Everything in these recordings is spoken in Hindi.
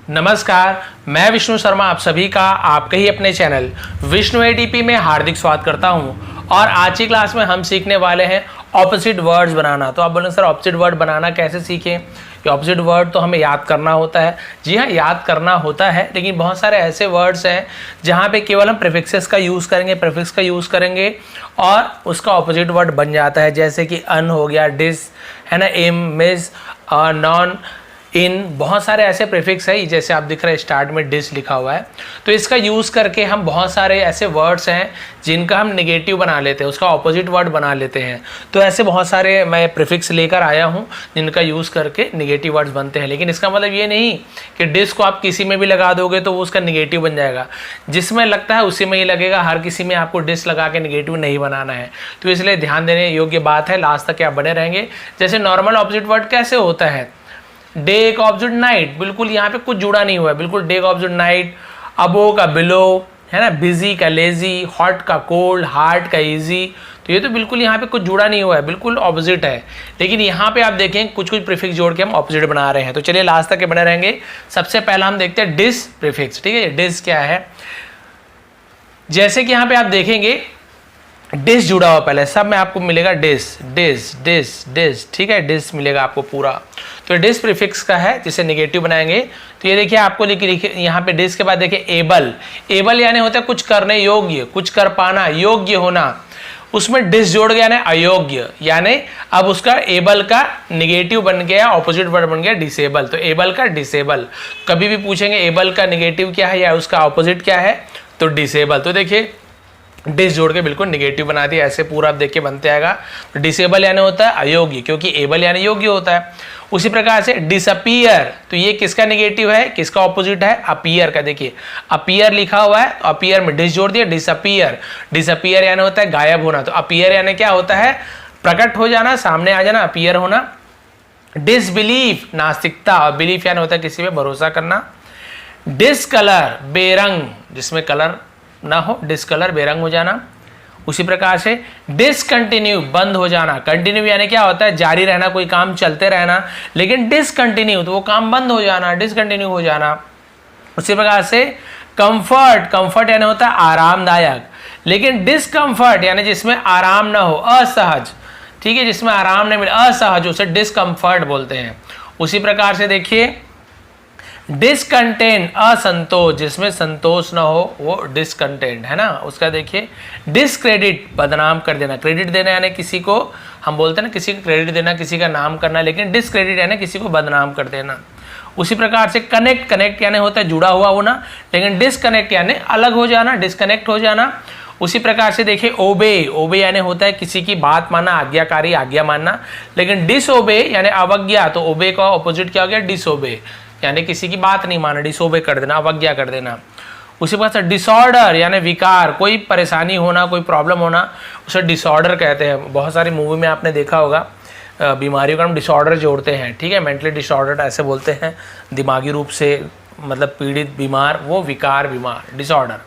नमस्कार, मैं विष्णु शर्मा आप सभी का आपके ही अपने चैनल विष्णु एडीपी में हार्दिक स्वागत करता हूं। और आज की क्लास में हम सीखने वाले हैं ऑपोजिट वर्ड्स बनाना। तो आप बोलें सर ऑपोजिट वर्ड बनाना कैसे सीखें? ये ऑपोजिट वर्ड तो हमें याद करना होता है। जी हाँ, याद करना होता है, लेकिन बहुत सारे ऐसे वर्ड्स हैं जहाँ पे केवल हम प्रीफिक्सेस का यूज़ करेंगे, प्रीफिक्स का यूज़ करेंगे और उसका ऑपोजिट वर्ड बन जाता है। जैसे कि अन हो गया, डिस है ना, इम, मिस, नॉन, इन, बहुत सारे ऐसे प्रीफिक्स है। जैसे आप दिख रहे हैं स्टार्ट में डिस लिखा हुआ है, तो इसका यूज़ करके हम बहुत सारे ऐसे वर्ड्स हैं जिनका हम नेगेटिव बना लेते हैं, उसका ऑपोजिट वर्ड बना लेते हैं। तो ऐसे बहुत सारे मैं प्रीफिक्स लेकर आया हूँ जिनका यूज़ करके नेगेटिव वर्ड्स बनते हैं। लेकिन इसका मतलब ये नहीं कि डिस को आप किसी में भी लगा दोगे तो वो उसका नेगेटिव बन जाएगा। जिसमें लगता है उसी में ही लगेगा, हर किसी में आपको डिस लगा के नेगेटिव नहीं बनाना है। तो इसलिए ध्यान देने योग्य बात है, लास्ट तक आप बने रहेंगे। जैसे नॉर्मल ऑपोजिट वर्ड कैसे होता है, डे का ऑपोजिट नाइट, बिल्कुल यहाँ पे कुछ जुड़ा नहीं हुआ है, बिल्कुल डे का ऑपोजिट नाइट, अबो का बिलो, है ना, बिजी का लेजी, हॉट का कोल्ड, हार्ड का इजी। तो ये तो बिल्कुल यहाँ पे कुछ जुड़ा नहीं हुआ है, बिल्कुल ऑपोजिट है। लेकिन यहाँ पे आप देखें कुछ कुछ प्रीफिक्स जोड़ के हम ऑपोजिट बना रहे हैं। तो चलिए लास्ट तक के बने रहेंगे। सबसे पहला हम देखते हैं डिस प्रीफिक्स। ठीक है, डिस क्या है? जैसे कि यहाँ पे आप देखेंगे डिस जुड़ा हुआ, पहले सब में आपको मिलेगा डिस डिस डिस डिस। ठीक है, डिस मिलेगा आपको पूरा। तो डिस प्रीफिक्स का है जिसे नेगेटिव बनाएंगे। तो ये देखिए आपको लिखिए यहाँ पे डिस के बाद देखिए एबल। एबल यानी होता है कुछ करने योग्य, कुछ कर पाना, योग्य होना। उसमें डिस जोड़ गया यानी अयोग्य, यानी अब उसका एबल का नेगेटिव बन गया, ऑपोजिट वर्ड बन गया डिसेबल। तो एबल का डिसेबल। कभी भी पूछेंगे एबल का नेगेटिव क्या है या उसका ऑपोजिट क्या है, तो डिसेबल। तो देखिए डिस जोड़ के बिल्कुल नेगेटिव बना दिया, ऐसे पूरा आप देख के बनते आएगा। तो डिसेबल यानी होता है अयोग्य, क्योंकि एबल यानी योग्य होता है। उसी प्रकार से डिसअपीयर, तो ये किसका नेगेटिव है, किसका ऑपोजिट है, अपीयर का। देखिए अपीयर लिखा हुआ है, तो अपीयर में डिस जोड़ दिया, डिसअपीयर। डिसअपीयर यानी होता है गायब होना। तो अपीयर यानी क्या होता है, प्रकट हो जाना, सामने आ जाना, अपीयर होना। डिसबिलीफ नास्तिकता, और बिलीफ यानी होता है किसी पे भरोसा करना। डिसकलर बेरंग, जिसमें कलर ना हो, डिसकलर बेरंग हो जाना। उसी प्रकार से डिसकंटिन्यू बंद हो जाना। कंटिन्यू यानी क्या होता है, जारी रहना, कोई काम चलते रहना। लेकिन डिसकंटिन्यू तो वो काम बंद हो जाना, डिसकंटिन्यू हो जाना। उसी प्रकार से कंफर्ट, कंफर्ट यानी होता है आरामदायक। लेकिन डिसकंफर्ट यानी जिसमें आराम ना हो, असहज। ठीक है, जिसमें आराम नहीं मिले, असहज, उसे डिसकंफर्ट बोलते हैं। उसी प्रकार से देखिए डिसकंटेंट, असंतोष, जिसमें संतोष ना हो वो डिसकंटेंट है ना। उसका देखिए डिसक्रेडिट, बदनाम कर देना। क्रेडिट देना यानी किसी को, हम बोलते हैं ना किसी को क्रेडिट देना, किसी का नाम करना। लेकिन डिसक्रेडिट यानी किसी को बदनाम कर देना। उसी प्रकार से कनेक्ट, कनेक्ट यानी होता है जुड़ा हुआ होना। लेकिन डिसकनेक्ट यानी अलग हो जाना, डिसकनेक्ट हो जाना। उसी प्रकार से देखिए ओबे, ओबे यानी होता है किसी की बात मानना, आज्ञाकारी, आज्ञा मानना। लेकिन डिसओबे यानी अवज्ञा, तो ओबे का ऑपोजिट क्या हो गया, डिसओबे, यानी किसी की बात नहीं माना, डिसओबे कर देना, अवज्ञा कर देना। उसी प्रकार से डिसऑर्डर यानी विकार, कोई परेशानी होना, कोई प्रॉब्लम होना, उसे डिसऑर्डर कहते हैं। बहुत सारी मूवी में आपने देखा होगा बीमारियों का हम डिसऑर्डर जोड़ते हैं। ठीक है, मेंटली डिसऑर्डर ऐसे बोलते हैं, दिमागी रूप से मतलब पीड़ित, बीमार, वो विकार, बीमार, डिसऑर्डर।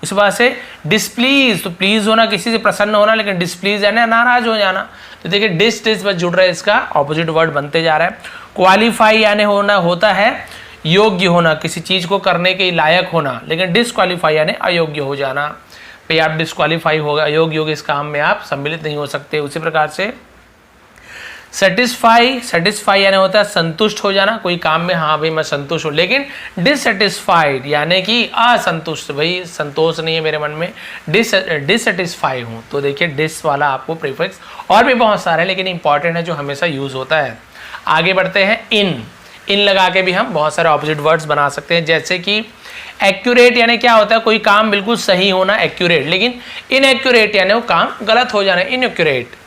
उसी बात से डिसप्लीज, तो प्लीज होना, किसी से प्रसन्न होना। लेकिन डिसप्लीज यानी नाराज हो जाना। तो देखिए डिस डिस बस जुड़ रहा है, इसका ऑपोजिट वर्ड बनते जा रहा है। क्वालिफाई यानी होना होता है योग्य होना, किसी चीज को करने के लायक होना। लेकिन डिसक्वालीफाई यानी अयोग्य हो जाना। भाई आप डिसक्वालीफाई होगा, अयोग्य होगा, इस काम में आप सम्मिलित नहीं हो सकते। उसी प्रकार से सेटिस्फाई, सेटिस्फाई यानी होता है संतुष्ट हो जाना, कोई काम में हाँ भाई मैं संतुष्ट हूँ। लेकिन डिससेटिस्फाइड यानी कि असंतुष्ट, भाई संतोष नहीं है मेरे मन में, डिससेटिस्फाई हूँ। तो देखिए डिस वाला आपको प्रीफिक्स और भी बहुत सारे हैं, लेकिन इंपॉर्टेंट है जो हमेशा यूज होता है। आगे बढ़ते हैं इन, इन लगा के भी हम बहुत सारे ऑपोजिट वर्ड्स बना सकते हैं। जैसे कि एक्यूरेट यानी क्या होता है, कोई काम बिल्कुल सही होना, एक्यूरेट। लेकिन इनएक्यूरेट यानी वो काम गलत हो जाना, इनएक्यूरेट।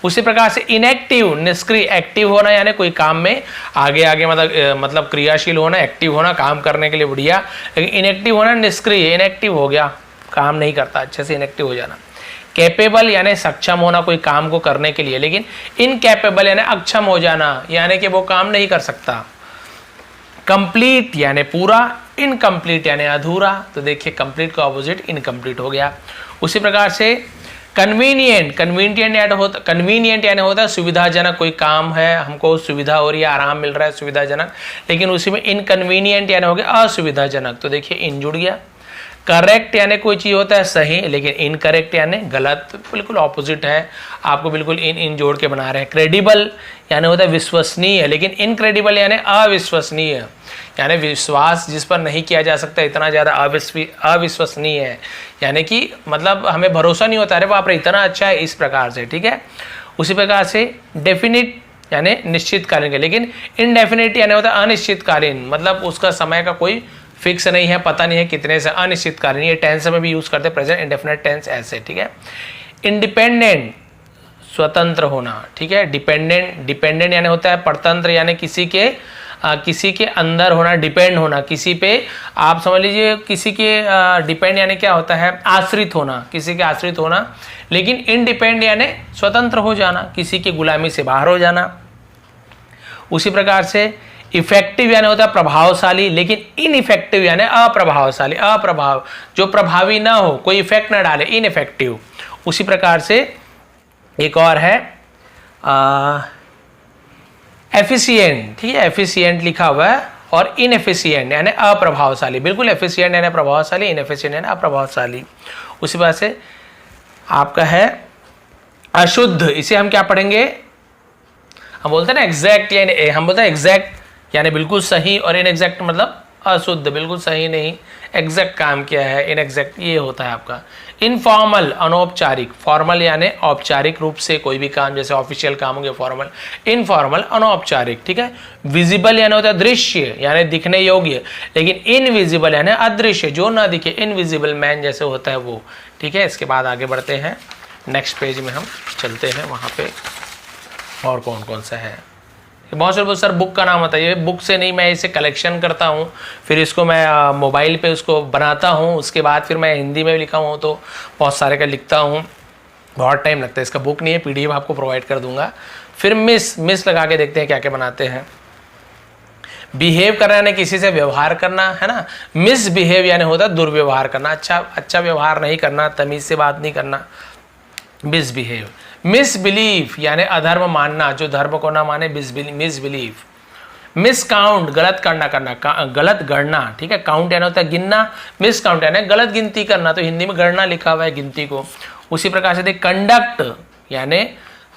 उसी प्रकार से इनएक्टिव, निष्क्रिय, एक्टिव होना यानी कोई काम में आगे आगे मतलब क्रियाशील होना, एक्टिव होना, काम करने के लिए बढ़िया। लेकिन इनएक्टिव होना निष्क्रिय, इनएक्टिव हो गया, काम नहीं करता अच्छे से, इनएक्टिव हो जाना। कैपेबल यानी सक्षम होना कोई काम को करने के लिए। लेकिन इनकैपेबल यानी अक्षम हो जाना, यानी कि वो काम नहीं कर सकता। कंप्लीट यानी पूरा, इनकम्प्लीट यानी अधूरा। तो देखिए कंप्लीट का ऑपोजिट इनकम्प्लीट हो गया। उसी प्रकार से कन्वीनियंट यानी होता है सुविधाजनक, कोई काम है हमको सुविधा हो रही है, आराम मिल रहा है, सुविधाजनक, लेकिन उसी में इनकन्वीनियंट यानी हो गया असुविधाजनक, तो देखिए इन जुड़ गया। करेक्ट यानी कोई चीज़ होता है सही, लेकिन इनकरेक्ट यानी गलत, बिल्कुल ऑपोजिट है, आपको बिल्कुल इन जोड़ के बना रहे हैं। क्रेडिबल यानी होता है विश्वसनीय, लेकिन इनक्रेडिबल यानी अविश्वसनीय, यानी विश्वास जिस पर नहीं किया जा सकता, इतना ज़्यादा अविश्वसनीय है, यानी कि मतलब हमें भरोसा नहीं होता, अरे बाप रे इतना अच्छा है, इस प्रकार से, ठीक है। उसी प्रकार से डेफिनिट यानी निश्चितकालीन के, लेकिन इनडेफिनिट यानी होता है अनिश्चितकालीन, मतलब उसका समय का कोई फिक्स नहीं है, पता नहीं है कितने से, अनिश्चितकालीन। ये टेंस में भी यूज करते हैं, प्रेजेंट इंडेफिनिट टेंस ऐसे, ठीक है। इंडिपेंडेंट स्वतंत्र होना, ठीक है। डिपेंडेंट यानी होता है परतंत्र, यानी किसी के अंदर होना, डिपेंड होना किसी पे, आप समझ लीजिए किसी के डिपेंड यानी क्या होता है, आश्रित होना, किसी के आश्रित होना, लेकिन इनडिपेंडेंट यानी स्वतंत्र हो जाना, किसी की गुलामी से बाहर हो जाना। उसी प्रकार से इफेक्टिव यानी होता है प्रभावशाली, लेकिन इनइफेक्टिव यानी अप्रभावशाली, अप्रभाव जो प्रभावी ना हो, कोई इफेक्ट ना डाले, इनइफेक्टिव। उसी प्रकार से एक और है एफिशिएंट, ठीक है, एफिशिएंट लिखा हुआ है, और इनएफिशिएंट यानी अप्रभावशाली, बिल्कुल एफिशिएंट यानी प्रभावशाली, इनएफिशिएंट यानी अप्रभावशाली। उसी प्रकार से आपका है अशुद्ध, इसे हम क्या पढ़ेंगे, हम बोलते हैं ना एग्जैक्ट, यानी हम बोलते हैं एग्जैक्ट यानी बिल्कुल सही, और इनएग्जैक्ट मतलब अशुद्ध, बिल्कुल सही नहीं, एग्जैक्ट काम किया है, इनएग्जैक्ट ये होता है आपका। इनफॉर्मल अनौपचारिक, फॉर्मल यानी औपचारिक रूप से कोई भी काम, जैसे ऑफिशियल काम हो गया फॉर्मल, इनफॉर्मल अनौपचारिक, ठीक है। विजिबल यानी होता है दृश्य यानी दिखने योग्य, लेकिन इनविजिबल यानी अदृश्य, जो ना दिखे, इनविजिबल मैन जैसे होता है वो, ठीक है। इसके बाद आगे बढ़ते हैं, नेक्स्ट पेज में हम चलते हैं, वहाँ पे और कौन कौन सा है। बहुत सारे सर बुक का नाम बताइए, बुक से नहीं, मैं इसे कलेक्शन करता हूँ, फिर इसको मैं मोबाइल पे उसको बनाता हूँ, उसके बाद फिर मैं हिंदी में भी लिखा हूँ, तो बहुत सारे का लिखता हूँ, बहुत टाइम लगता है। इसका बुक नहीं है, पीडीएफ आपको प्रोवाइड कर दूंगा। फिर मिस लगा के देखते हैं क्या क्या बनाते हैं। बिहेव करना यानी किसी से व्यवहार करना, है ना। मिसबिहेव यानी होता है दुर्व्यवहार करना, अच्छा व्यवहार नहीं करना, तमीज से बात नहीं करना, मिसबिहेव। मिसबिलीफ यानी अधर्म मानना, जो धर्म को ना माने, मिसबिलीफ। मिसकाउंट गलत गलत गणना, ठीक है। काउंट यानी होता है गिनना, मिसकाउंट यानी गलत गिनती करना, तो हिंदी में गणना लिखा हुआ है गिनती को। उसी प्रकार से कंडक्ट यानी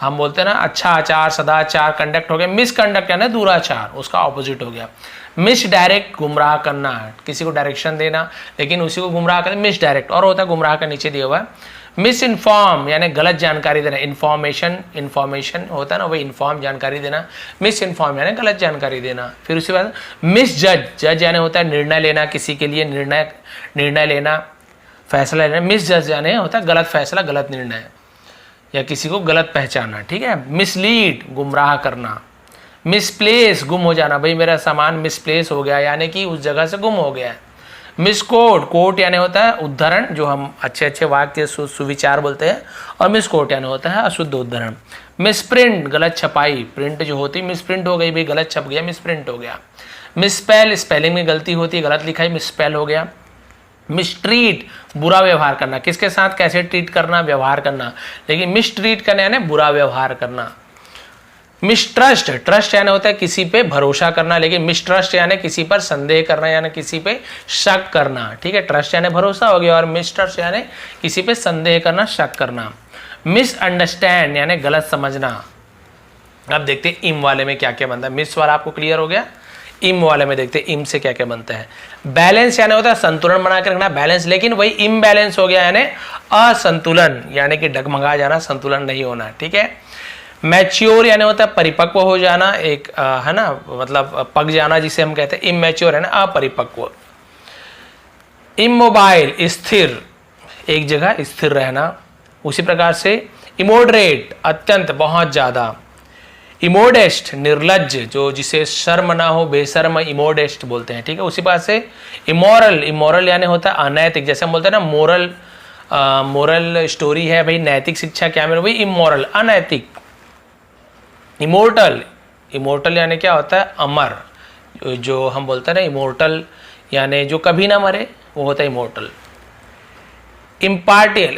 हम बोलते हैं ना अच्छा आचार, सदाचार, कंडक्ट हो गया। मिसकंडक्ट यानी दुराचार, उसका ऑपोजिट हो गया। मिस डायरेक्ट गुमराह करना, किसी को डायरेक्शन देना लेकिन उसी को गुमराह करना, मिस डायरेक्ट, और होता है गुमराह का नीचे दिया हुआ है। मिस इन्फॉर्म यानी गलत जानकारी देना, इन्फॉर्मेशन होता है ना, वही इन्फॉर्म जानकारी देना, मिस इन्फॉर्म यानी गलत जानकारी देना। फिर उसके बाद मिस जज यानी होता है निर्णय लेना, किसी के लिए निर्णय लेना, फैसला लेना। मिस जज यानी होता है गलत फैसला, गलत निर्णय, या किसी को गलत पहचानना, ठीक है। मिसलीड गुमराह करना। मिसप्लेस गुम हो जाना, भाई मेरा सामान मिसप्लेस हो गया यानी कि उस जगह से गुम हो गया है। मिसकोट यानी होता है उद्धरण, जो हम अच्छे वाक्य सुविचार बोलते हैं, और मिसकोट यानी होता है अशुद्ध उद्धरण। मिसप्रिंट गलत छपाई, प्रिंट जो होती है मिसप्रिंट हो गई, भाई गलत छप गया, मिसप्रिंट हो गया। मिसस्पेल स्पेलिंग में गलती होती है, गलत लिखा है, मिसस्पेल हो गया। मिसट्रीट बुरा व्यवहार करना, किसके साथ कैसे ट्रीट करना, व्यवहार करना, लेकिन मिसट्रीट करना यानी बुरा व्यवहार करना। ट्रस्ट यानी होता है किसी पे भरोसा करना, लेकिन मिसट्रस्ट यानी किसी पर संदेह करना, यानी किसी पे शक करना, ठीक है। ट्रस्ट यानी भरोसा हो गया, और मिसट्रस्ट यानी किसी पे संदेह करना, शक करना। मिसअंडरस्टैंड यानी गलत समझना। अब देखते हैं इम वाले में क्या क्या बनता है। मिस वाला आपको क्लियर हो गया, इम वाले में देखते हैं इम से क्या क्या बनता है। बैलेंस यानी होता है संतुलन बना के रखना, बैलेंस, लेकिन वही इम्बैलेंस हो गया यानी असंतुलन, यानी कि डगमगा जाना, संतुलन नहीं होना, ठीक है। मैच्योर यानी होता है परिपक्व हो जाना, एक है ना, मतलब पक जाना जिसे हम कहते हैं। इमैच्योर है ना अपरिपक्व। इमोबाइल स्थिर, एक जगह स्थिर रहना। उसी प्रकार से इमोडरेट अत्यंत, बहुत ज्यादा। इमोडेस्ट निर्लज्ज, जो जिसे शर्म ना हो, बेशर्म, इमोडेस्ट बोलते हैं, ठीक है। उसी प्रकार से इमोरल यानी होता है अनैतिक, जैसे हम बोलते हैं ना मोरल स्टोरी है, भाई नैतिक शिक्षा क्या मिले, भाई इमोरल अनैतिक। इमोर्टल यानी क्या होता है अमर, जो हम बोलते हैं ना इमोर्टल यानी जो कभी ना मरे, वो होता है इमोर्टल। इम्पार्शियल,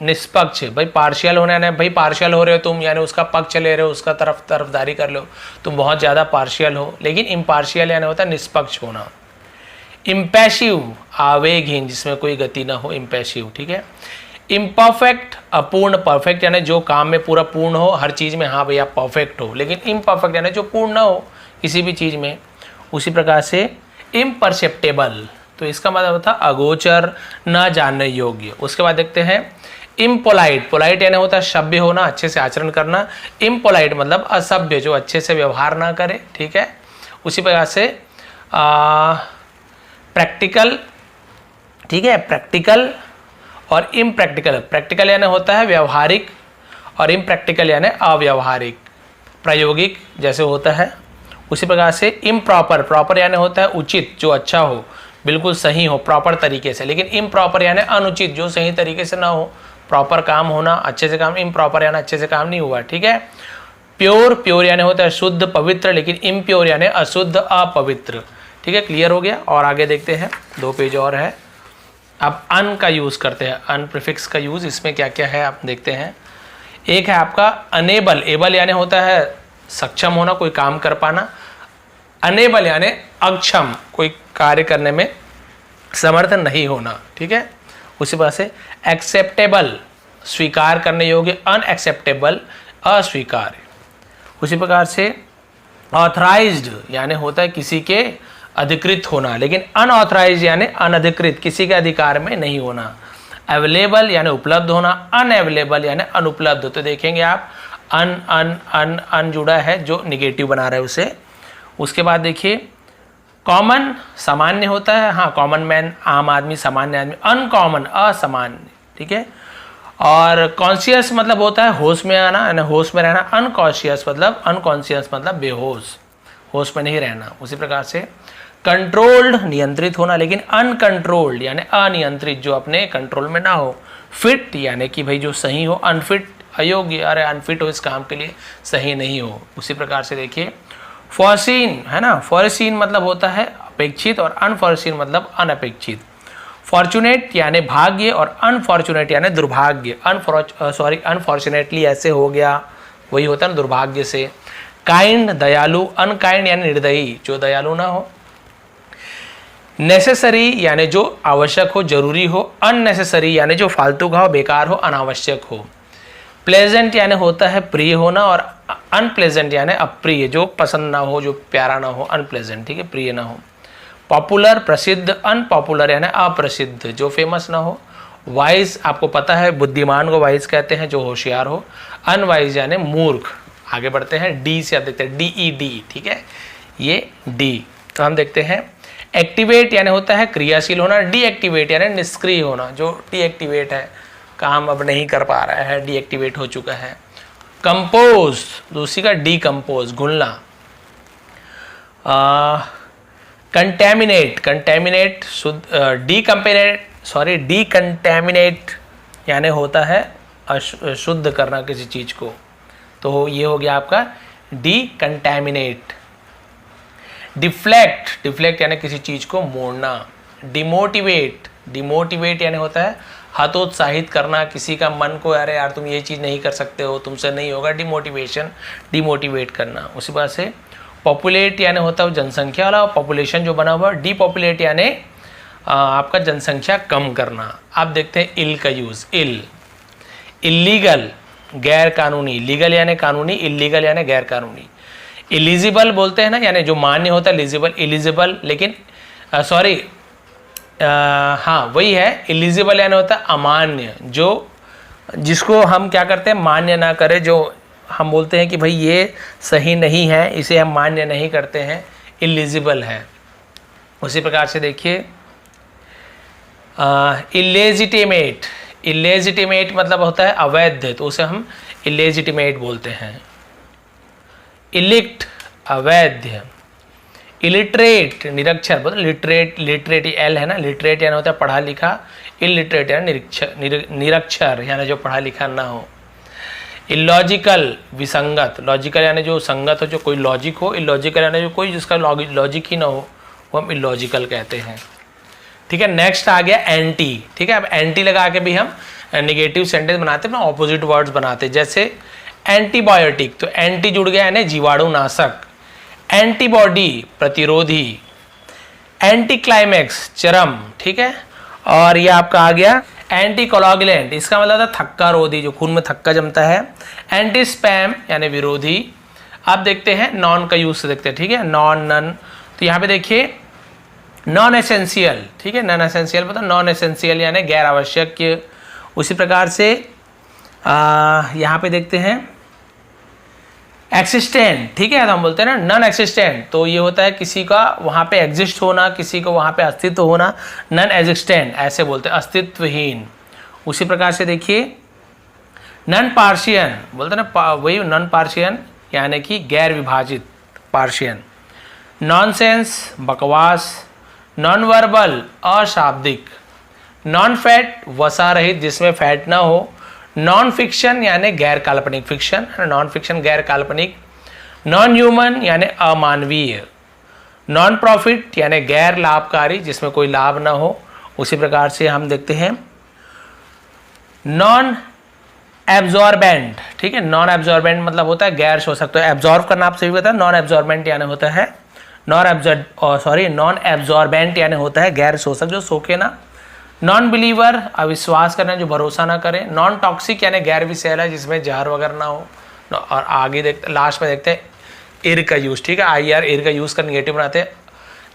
निष्पक्ष। भाई पार्शियल होना है, भाई पार्शियल हो रहे हो तुम, यानी उसका पक्ष ले रहे हो, उसका तरफदारी कर लो, तुम बहुत ज़्यादा पार्शियल हो। लेकिन इम्पार्शियल यानी होता है निष्पक्ष होना। इम्पैसिव, आवेगहीन, जिसमें कोई गति ना हो, इम्पैसिव, ठीक है। इम्परफेक्ट, अपूर्ण। परफेक्ट यानी जो काम में पूरा पूर्ण हो, हर चीज़ में हाँ भैया परफेक्ट हो। लेकिन इम्परफेक्ट यानी जो पूर्ण ना हो किसी भी चीज़ में। उसी प्रकार से इम्परसेप्टेबल, तो इसका मतलब होता है अगोचर, ना जानने योग्य। उसके बाद देखते हैं इम्पोलाइट। पोलाइट यानी होता है सभ्य होना, अच्छे से आचरण करना। इम्पोलाइट मतलब असभ्य, जो अच्छे से व्यवहार ना करे, ठीक है। उसी प्रकार से प्रैक्टिकल, ठीक है, प्रैक्टिकल और इम्प्रैक्टिकल। प्रैक्टिकल यानी होता है व्यवहारिक और इम्प्रैक्टिकल यानी अव्यवहारिक, प्रायोगिक जैसे होता है। उसी प्रकार से इम्प्रॉपर, प्रॉपर यानी होता है उचित, जो अच्छा हो, बिल्कुल सही हो, प्रॉपर तरीके से। लेकिन इम्प्रॉपर यानी अनुचित, जो सही तरीके से ना हो, प्रॉपर काम होना, अच्छे से काम। इम्प्रॉपर यानी अच्छे से काम नहीं हुआ, ठीक है। प्योर, प्योर यानी होता है शुद्ध, पवित्र। लेकिन इम्प्योर यानी अशुद्ध, अपवित्र, ठीक है। क्लियर हो गया। और आगे देखते हैं, 2 पेज और है। अब अन का यूज़ करते हैं, अन प्रीफिक्स का यूज़। इसमें क्या क्या है आप देखते हैं। एक है आपका अनेबल। एबल यानी होता है सक्षम होना, कोई काम कर पाना। अनेबल यानी अक्षम, कोई कार्य करने में समर्थ नहीं होना, ठीक है। उसी प्रकार से एक्सेप्टेबल, स्वीकार करने योग्य। अनएक्सेप्टेबल, अस्वीकार्य। उसी प्रकार से ऑथराइज्ड यानी होता है किसी के अधिकृत होना। लेकिन अनऑथराइज्ड यानी अनधिकृत, किसी के अधिकार में नहीं होना। अवेलेबल यानी उपलब्ध होना। अनअवेलेबल यानी अनुपलब्ध। तो देखेंगे आप अन अन अन अन जुड़ा है, जो निगेटिव बना रहा है उसे। उसके बाद देखिए कॉमन, सामान्य होता है, हाँ कॉमन मैन, आम आदमी, सामान्य आदमी। अनकॉमन, असामान्य, ठीक है। और कॉन्शियस मतलब होता है होश में आना, यानी होश में रहना। अनकॉन्शियस मतलब, अनकॉन्शियस मतलब बेहोश, होश में नहीं रहना। उसी प्रकार से कंट्रोल्ड, नियंत्रित होना। लेकिन अनकंट्रोल्ड यानी अनियंत्रित, जो अपने कंट्रोल में ना हो। फिट यानी कि भाई जो सही हो। अनफिट, अयोग्य, अरे अनफिट हो इस काम के लिए, सही नहीं हो। उसी प्रकार से देखिए फॉरसीन, है ना। फॉरसीन मतलब होता है अपेक्षित और अनफॉरसीन मतलब अनअपेक्षित। फॉर्चुनेट यानी भाग्य और अनफॉर्चुनेट यानी दुर्भाग्य। अनफॉर्चुनेटली ऐसे हो गया, वही होता है ना दुर्भाग्य से। काइंड, दयालु। अनकाइंड यानी निर्दयी, जो दयालु ना हो। नेसेसरी यानी जो आवश्यक हो, जरूरी हो। अननेसेसरी यानी जो फालतू का हो, बेकार हो, अनावश्यक हो। प्लेजेंट यानी होता है प्रिय होना और अनप्लेजेंट यानी अप्रिय, जो पसंद ना हो, जो प्यारा ना हो, अनप्लेजेंट, ठीक है, प्रिय ना हो। पॉपुलर, प्रसिद्ध। अनपॉपुलर यानी अप्रसिद्ध, जो फेमस ना हो। वाइज, आपको पता है बुद्धिमान को वाइज कहते हैं, जो होशियार हो। अनवाइज यानी मूर्ख। आगे बढ़ते हैं, डी से आप देखते हैं, DED, ठीक है, ये डी। तो हम देखते हैं एक्टिवेट यानी होता है क्रियाशील होना। डीएक्टिवेट यानी निष्क्रिय होना, जो डीएक्टिवेट है, काम अब नहीं कर पा रहा है, डीएक्टिवेट हो चुका है। कंपोज, दूसरी का डीकम्पोज, घुलना। कंटेमिनेट, कंटेमिनेट शुद्ध, डीकंटेमिनेट यानी होता है शुद्ध करना किसी चीज को। तो ये हो गया आपका डीकंटेमिनेट। डिफ्लेक्ट, डिफ्लेक्ट यानी किसी चीज को मोड़ना। डिमोटिवेट, डिमोटिवेट यानी होता है हतोत्साहित करना किसी का मन को, अरे यार तुम ये चीज़ नहीं कर सकते हो, तुमसे नहीं होगा। डिमोटिवेशन, डिमोटिवेट करना। उसी बात से पॉपुलेट यानी होता है जनसंख्या वाला, पॉपुलेशन जो बना हुआ। डिपॉपुलेट यानी आपका जनसंख्या कम करना। आप देखते हैं इल का यूज़। इल, इलीगल, गैर कानूनी। लीगल यानी कानूनी, इलीगल यानी गैर कानूनी। एलिजिबल बोलते हैं ना, यानी जो मान्य होता है एलिजिबल, एलिजिबल। लेकिन हाँ वही है, एलिजिबल यानी होता है अमान्य, जो जिसको हम क्या करते हैं मान्य ना करें, जो हम बोलते हैं कि भाई ये सही नहीं है, इसे हम मान्य नहीं करते हैं, एलिजिबल है। उसी प्रकार से देखिए इलेजिटिमेट, इलेजिटिमेट मतलब होता है अवैध, तो उसे हम इलेजिटिमेट बोलते हैं। इलिक्ट, अवैध। इलिटरेट, निरक्षर, मतलब लिटरेट, लिटरेट एल है ना, लिटरेट यानी होता है पढ़ा लिखा। इलिटरेट यानी निरक्षर यानी जो पढ़ा लिखा ना हो। इलॉजिकल, विसंगत। लॉजिकल यानी जो संगत हो, जो कोई लॉजिक हो। इलॉजिकल यानी जो कोई जिसका लॉजिक ही ना हो, वो हम इलॉजिकल कहते हैं। ठीक है। नेक्स्ट आ गया एंटी, ठीक है। अब एंटी लगा के भी हम निगेटिव सेंटेंस बनाते हैं, ऑपोजिट वर्ड्स बनाते हैं। जैसे एंटीबायोटिक, तो एंटी जुड़ गया यानी जीवाणुनाशक। एंटीबॉडी प्रतिरोधी। एंटी क्लाइमैक्स चरम, ठीक है। और ये आपका आ गया एंटी कोलागुलेंट, इसका मतलब था थक्का रोधी, जो खून में थक्का जमता है। एंटी स्पैम यानी विरोधी। अब देखते हैं नॉन का यूज से देखते हैं, ठीक है। नॉन, नन, तो यहाँ पे देखिए नॉन एसेंशियल, ठीक है। नॉन एसेंशियल मतलब नॉन एसेंशियल यानी गैर आवश्यक। उसी प्रकार से यहाँ पे देखते हैं एक्सिस्टेंट, ठीक है। तो हम बोलते हैं ना नॉन एक्सिस्टेंट, तो ये होता है किसी का वहाँ पे एग्जिस्ट होना, किसी को वहाँ पे अस्तित्व होना। नॉन एग्जिस्टेंट ऐसे बोलते हैं, अस्तित्वहीन। उसी प्रकार से देखिए नॉन पार्शियन, बोलते हैं ना वही नॉन पार्शियन यानी कि गैर विभाजित, पार्शियन। नॉनसेंस बकवास। नॉन वर्बल अशाब्दिक। नॉन फैट वसा रहित, जिसमें फैट ना हो। नॉन फिक्शन यानी गैर काल्पनिक, फिक्शन नॉन फिक्शन गैर काल्पनिक। नॉन ह्यूमन यानी अमानवीय। नॉन प्रॉफिट यानी गैर लाभकारी, जिसमें कोई लाभ ना हो। उसी प्रकार से हम देखते हैं नॉन एब्जॉर्बेंट, ठीक है। नॉन एब्जॉर्बेंट मतलब होता है गैर शोषक, तो एब्जॉर्ब करना आप सभी पता है। नॉन एब्जॉर्बेंट यानी होता है नॉन एब्जॉर्बेंट यानी होता है गैर शोषक, जो सोखे ना। नॉन बिलीवर अविश्वास करना, जो भरोसा ना करे। नॉन टॉक्सिक यानी गैर विषैला, जिसमें जहर वगैरह ना हो। और आगे देखते लास्ट में देखते हैं इर का यूज, ठीक है। IR इर का यूज कर निगेटिव बनाते हैं।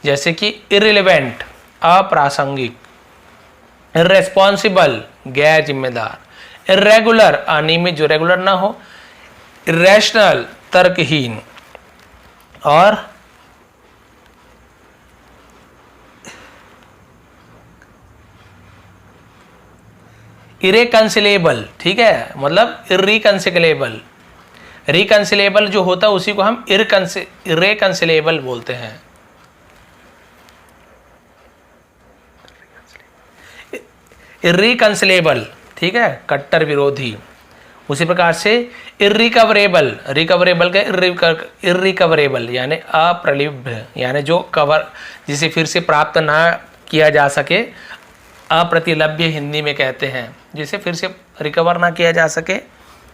जैसे कि इररिलेवेंट अप्रासंगिक। इर्रेस्पॉन्सिबल गैर जिम्मेदार। इर्रेगुलर अनियमित, जो रेगुलर ना हो। इरेशनल तर्कहीन। और इरेकंसिलेबल, ठीक है, मतलब इर्रिकंसिलेबल। रिकंसिलेबल जो होता है उसी को हम इरेकंसिलेबल बोलते हैं। इर्रिकंसिलेबल, ठीक है, कट्टर विरोधी। उसी प्रकार से इर्रिकवरेबल, रिकवरेबल का इर्रिकवरेबल यानी अप्रलब्ध, यानी जो कवर, जिसे फिर से प्राप्त ना किया जा सके। अप्रतिलभ्य हिंदी में कहते हैं, जिसे फिर से रिकवर ना किया जा सके।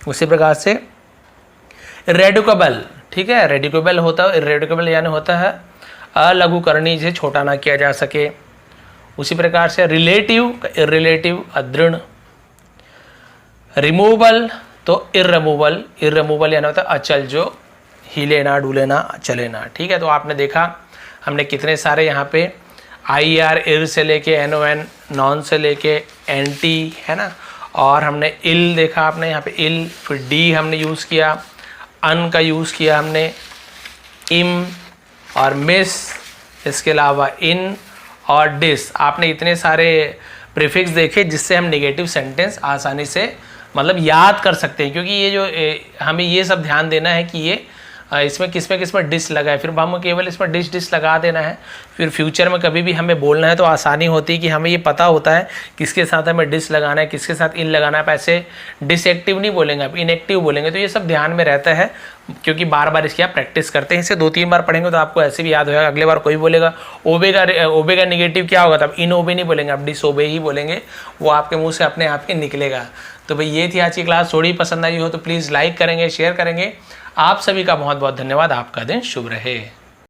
उसी प्रकार से इरेड्यूकेबल, ठीक है, रेड्यूकेबल होता है, इरेड्यूकेबल यानी होता है अलघुकरणीय, जिसे छोटा ना किया जा सके। उसी प्रकार से रिलेटिव, इररिलेटिव अदृढ़। रिमूवल तो इररिमूवल, इररिमूवल यानी होता है अचल, जो हिले ना, डूले ना, चले ना, ठीक है। तो आपने देखा हमने कितने सारे यहाँ पे IR इर से लेके NON नॉन से लेके एंटी, है ना। और हमने इल देखा आपने यहाँ पे इल, फिर डी हमने यूज़ किया, अन का यूज़ किया हमने, इम और मिस, इसके अलावा इन और डिस। आपने इतने सारे प्रीफिक्स देखे जिससे हम नेगेटिव सेंटेंस आसानी से मतलब याद कर सकते हैं, क्योंकि ये जो हमें ये सब ध्यान देना है कि ये इसमें किसमें डिस लगा है, फिर हम केवल इसमें डिस लगा देना है। फिर फ्यूचर में कभी भी हमें बोलना है तो आसानी होती है कि हमें ये पता होता है किसके साथ हमें डिस लगाना है, किसके साथ इन लगाना है। ऐसे डिसएक्टिव नहीं बोलेंगे, आप इनएक्टिव बोलेंगे। तो ये सब ध्यान में रहता है, क्योंकि बार बार इसकी आप प्रैक्टिस करते हैं। इसे 2-3 बार पढ़ेंगे तो आपको ऐसे भी याद होगा। अगले बार कोई बोलेगा ओबे का निगेटिव क्या होगा, तब इन ओबे नहीं बोलेंगे, आप डिस ओबे ही बोलेंगे, वो आपके मुँह से अपने आप ही निकलेगा। तो भाई ये थी आज की क्लास। थोड़ी पसंद आई हो तो प्लीज़ लाइक करेंगे, शेयर करेंगे। आप सभी का बहुत बहुत धन्यवाद। आपका दिन शुभ रहे।